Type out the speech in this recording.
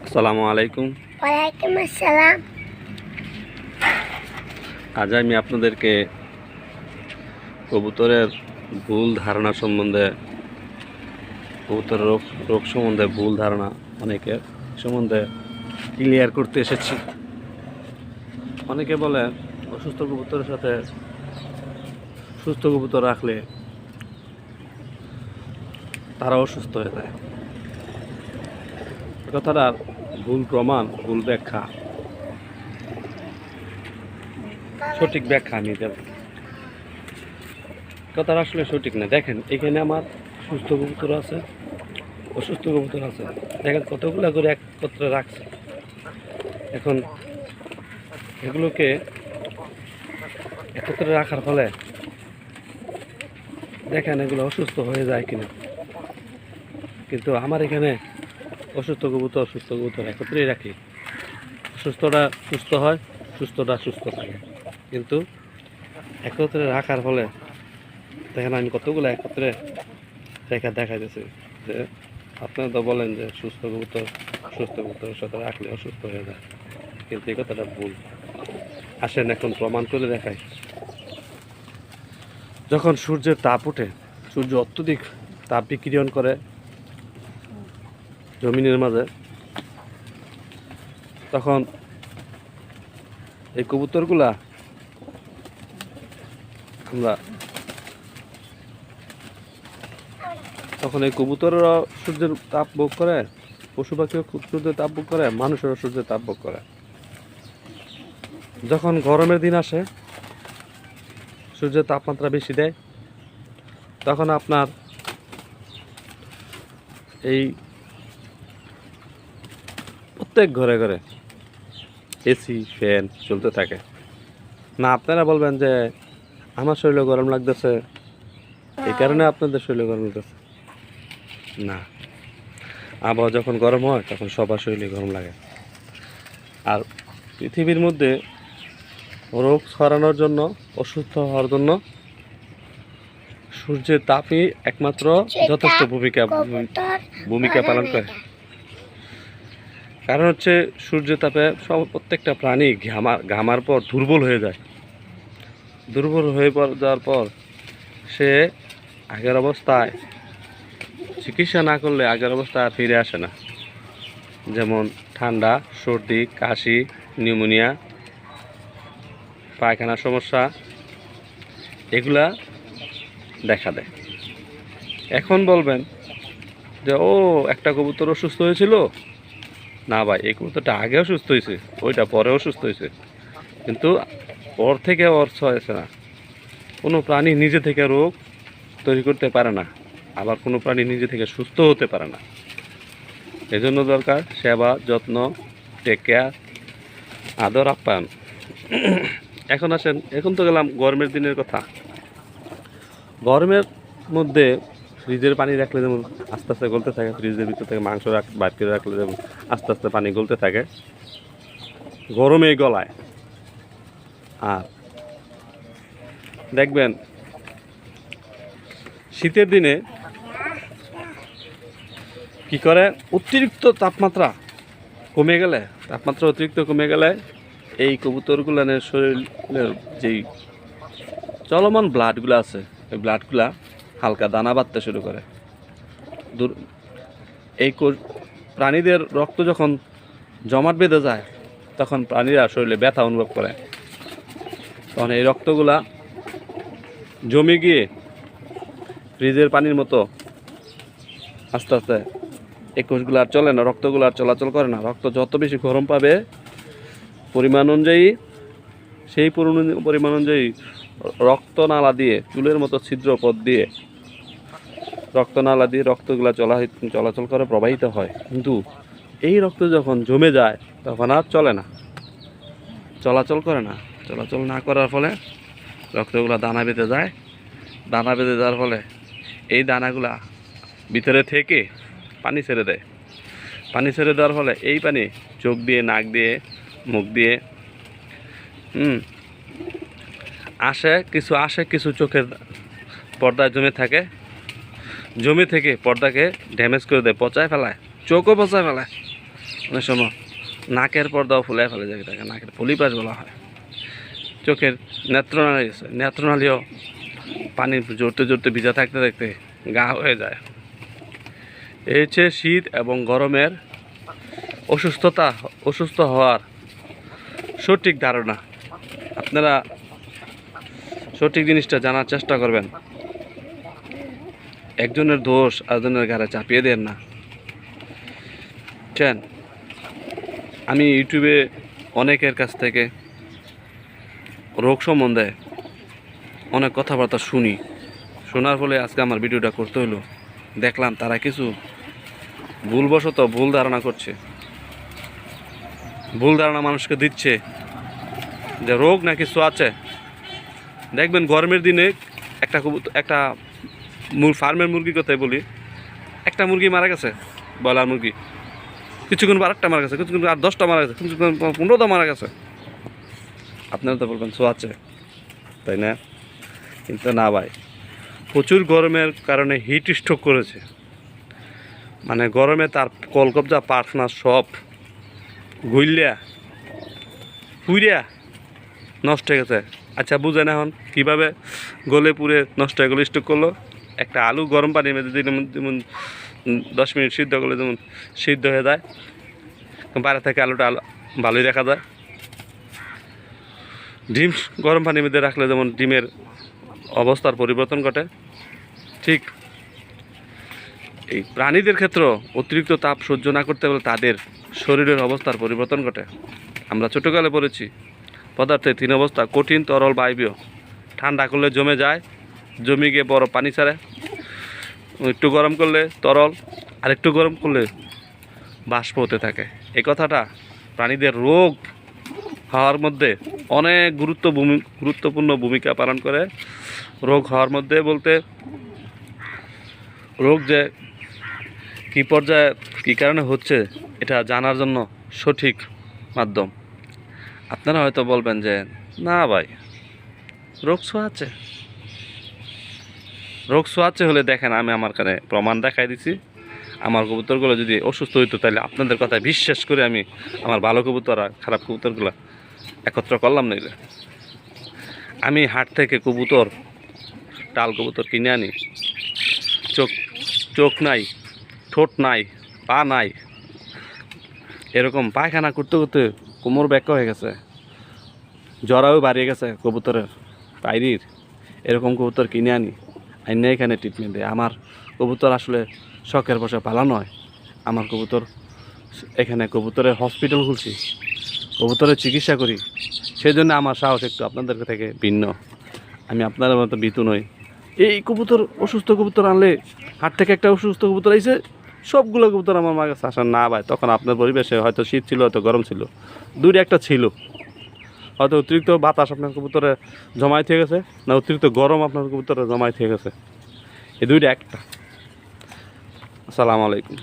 আসসালামু আলাইকুম। ওয়ালাইকুম আসসালাম। আজ আমি আপনাদেরকে কবুতরের ভুল ধারণা সম্বন্ধে, কবুতরের রোগ সম্বন্ধে ভুল ধারণা অনেকের সম্বন্ধে ক্লিয়ার করতে এসেছি। অনেকে বলে অসুস্থ কবুতরের সাথে সুস্থ কবুতর রাখলে তারা অসুস্থ হয়ে যায়। কথাটার ভুল প্রমাণ, ভুল ব্যাখ্যা, সঠিক ব্যাখ্যা আমি দেব। কথাটা আসলে সঠিক না। দেখেন, এখানে আমার সুস্থ কবুতর আছে, অসুস্থ কবুতর আছে। দেখেন কতগুলো করে একত্রে রাখছে। এখন এগুলোকে একত্রে রাখার ফলে দেখেন এগুলো অসুস্থ হয়ে যায় কিনা। কিন্তু আমার এখানে অসুস্থ কবুতর, সুস্থ কবুতর একত্রেই রাখি। সুস্থটা সুস্থ হয়, সুস্থটা সুস্থ থাকে। কিন্তু একত্রে রাখার ফলে দেখেন আমি কতগুলো একত্রে দেখাইতেছি যে আপনারা তো বলেন যে সুস্থ কবুতরের সাথে রাখলে অসুস্থ হয়ে যায়, কিন্তু এই কথাটা ভুল। আসেন এখন প্রমাণ করে দেখাই। যখন সূর্যের তাপ ওঠে, সূর্য অত্যধিক তাপ বিকিরণ করে জমিনের মাঝে, তখন এই কবুতরগুলা এই কবুতররা সূর্যের তাপ ভোগ করে, পশু পাখিও সূর্যের তাপ ভোগ করে, মানুষেরও সূর্যের তাপ ভোগ করে। যখন গরমের দিন আসে, সূর্যের তাপমাত্রা বেশি দেয়, তখন আপনার এই প্রত্যেক ঘরে ঘরে এসি, ফ্যান চলতে থাকে। না আপনারা বলবেন যে আমার শরীরে গরম লাগতেছে, এই কারণে আপনাদের শরীরে গরম লাগতেছে না। আবহাওয়া যখন গরম হয় তখন সবার শরীরে গরম লাগে। আর পৃথিবীর মধ্যে রোগ ছড়ানোর জন্য, অসুস্থ হওয়ার জন্য সূর্যের তাপই একমাত্র যথেষ্ট ভূমিকা পালন করে। কারণ হচ্ছে সূর্যের তাপে প্রত্যেকটা প্রাণী ঘামার পর দুর্বল হয়ে যায়। দুর্বল হয়ে যাওয়ার পর সে আগের অবস্থায়, চিকিৎসা না করলে আগের অবস্থায় আর ফিরে আসে না। যেমন ঠান্ডা, সর্দি, কাশি, নিউমোনিয়া, পায়খানার সমস্যা, এগুলা দেখা দেয়। এখন বলবেন যে ও একটা কবুতর অসুস্থ হয়েছিল। না ভাই, এই কবুতরটা আগে অসুস্থ হয়েছে, ওইটা পরে অসুস্থ হয়েছে, কিন্তু ওর থেকে অর্থ হয়েছে না। কোনো প্রাণী নিজে থেকে রোগ তৈরি করতে পারে না, আবার কোনো প্রাণী নিজে থেকে সুস্থ হতে পারে না। এজন্য দরকার সেবা, যত্ন, টেক কেয়ার, আদর, আপ্যায়ন। এখন আসেন, এখন তো গেলাম গরমের দিনের কথা। গরমের মধ্যে ফ্রিজের পানি রাখলে যেমন আস্তে আস্তে গলতে থাকে, ফ্রিজের ভিতর থেকে মাংস বাইর করে রাখলে যেমন আস্তে আস্তে পানি গলতে থাকে, গরমে গলায়। আর দেখবেন শীতের দিনে কি করে, অতিরিক্ত তাপমাত্রা কমে গেলে এই কবুতরগুলানের শরীরের যেই চলমান ব্লাডগুলো আছে, এই ব্লাডগুলা হালকা দানা বাঁধতে শুরু করে। এই প্রাণীদের রক্ত যখন জমাট বেঁধে যায়, তখন প্রাণীরা শরীরে ব্যথা অনুভব করে। তখন এই রক্তগুলা জমে গিয়ে ফ্রিজের পানির মতো আস্তে আস্তে এই কোষগুলো আর চলে না, রক্তগুলো আর চলাচল করে না। রক্ত যত বেশি গরম পাবে পরিমাণ অনুযায়ী, সেই পরিমাণ অনুযায়ী রক্তনালা দিয়ে, চুলের মতো ছিদ্র পথ দিয়ে রক্তনালা দিয়ে রক্তগুলা চলাচল করে, প্রবাহিত হয়। কিন্তু এই রক্ত যখন জমে যায় তখন আর চলে না, চলাচল করে না। চলাচল না করার ফলে রক্তগুলা দানা বেঁধে যায়। দানা বেঁধে যাওয়ার ফলে এই দানাগুলা ভিতরে থেকে পানি ছেড়ে দেয়। পানি ছেড়ে দেওয়ার ফলে এই পানি চোখ দিয়ে, নাক দিয়ে, মুখ দিয়ে আসে কিছু চোখের পর্দায় জমে থেকে পর্দাকে ড্যামেজ করে দেয়, পচায় ফেলায়, চোখও পচায় ফেলায়। অনেক সময় নাকের পর্দাও ফুলে ফেলে যায়, তাকে নাকের পলিপাস বলা হয়। চোখের নেত্রনালী আছে, নেত্রনালীও পানি জড়তে জড়তে ভিজা থাকতে থাকতে গা হয়ে যায়। এই হচ্ছে শীত এবং গরমের অসুস্থ হওয়ার সঠিক ধারণা। আপনারা সঠিক জিনিসটা জানার চেষ্টা করবেন। একজনের দোষ আরেকজনের ঘাড়ে চাপিয়ে দেন না। বুঝছেন, আমি ইউটিউবে অনেকের কাছ থেকে রোগ সম্বন্ধে অনেক কথাবার্তা শুনি। শোনার ফলে আজকে আমার ভিডিওটা করতে হলো। দেখলাম তারা কিছু ভুলবশত ভুল ধারণা করছে, ভুল ধারণা মানুষকে দিচ্ছে যে রোগ না কিছু আছে। দেখবেন গরমের দিনে একটা ফার্মের মুরগির কথাই বলি, একটা মুরগি মারা গেছে, ব্রয়লার মুরগি, কিছুক্ষণ পর আরেকটা মারা গেছে, কিছুক্ষণ আর 10টা মারা গেছে, কিছুক্ষণ 15টা মারা গেছে। আপনারা তো বলবেন শো আছে, তাই না? কিন্তু না ভাই, প্রচুর গরমের কারণে হিট স্ট্রোক করেছে। মানে গরমে তার কলকবজা পার্টনা সব গুইলিয়া পুইরিয়া নষ্ট হয়ে গেছে। আচ্ছা বুঝেন এখন কীভাবে গলে পুড়ে নষ্ট হয়ে গেলো, স্ট্রোক করলো? একটা আলু গরম পানির মধ্যে দিলে যেমন 10 মিনিট সিদ্ধ করলে যেমন সিদ্ধ হয়ে যায়, বাইরে থেকে আলুটা ভালোই দেখা যায়। ডিম গরম পানির মধ্যে রাখলে যেমন ডিমের অবস্থার পরিবর্তন ঘটে, ঠিক এই প্রাণীদের ক্ষেত্রেও অতিরিক্ত তাপ সহ্য না করতে পারলে তাদের শরীরের অবস্থার পরিবর্তন ঘটে। আমরা ছোটোকালে পড়েছি পদার্থের 3 অবস্থা: কঠিন, তরল, বায়বীয়। ঠান্ডা করলে জমে যায়, জমে গিয়ে বরফ পানি ছাড়ে। একটু গরম করলে তরল, আর একটু গরম করলে বাষ্প হতে থাকে। এই কথাটা প্রাণীদের রোগ হওয়ার মধ্যে অনেক গুরুত্বপূর্ণ ভূমিকা পালন করে। রোগ হওয়ার মধ্যে বলতে রোগ যে কী পর্যায়ে কী কারণে হচ্ছে এটা জানার জন্য সঠিক মাধ্যম। আপনারা হয়তো বলবেন যে না ভাই, রোগ ছোঁয়াচ্ছে, রোগ ছোঁয়াচ্ছে হলে দেখেন আমি আমার কাছে প্রমাণ দেখাই দিছি। আমার কবুতরগুলো যদি অসুস্থ হইতো তাহলে আপনাদের কথা বিশ্বাস করে আমি আমার ভালো কবুতর আর খারাপ কবুতরগুলো একত্র করলাম না। আমি হাট থেকে কবুতর, টাল কবুতর কিনে আনি, চোখ নাই, ঠোঁট নাই, পা নাই, এরকম পায়খানা করতে করতে কোমর ব্যাকা হয়ে গেছে, জ্বরাও বাড়িয়ে গেছে কবুতরের পায়রির, এরকম কবুতর কিনে আনি, আইনে এখানে ট্রিটমেন্ট দেয়। আমার কবুতর আসলে শখের বসে পালানো হয়। আমার কবুতর এখানে কবুতরের হসপিটাল খুলছি, কবুতরের চিকিৎসা করি। সেই জন্য আমার সাহস একটু আপনাদের থেকে ভিন্ন। আমি আপনাদের মতো ভীতু নই। এই কবুতর অসুস্থ কবুতর আনলে, হাট থেকে একটা অসুস্থ কবুতর আইছে, সবগুলো কবুতর আমার মার কাছে আসেন না ভাই। তখন আপনার পরিবেশে হয়তো শীত ছিল, হয়তো গরম ছিল, দুইটা একটা ছিল। হয়তো অতিরিক্ত বাতাস আপনার কবুতরে জমায়েত হয়ে গেছে, না অতিরিক্ত গরম আপনার কবুতরে জমায়েত হয়ে গেছে, এই দুইটা একটা। আসসালামু আলাইকুম।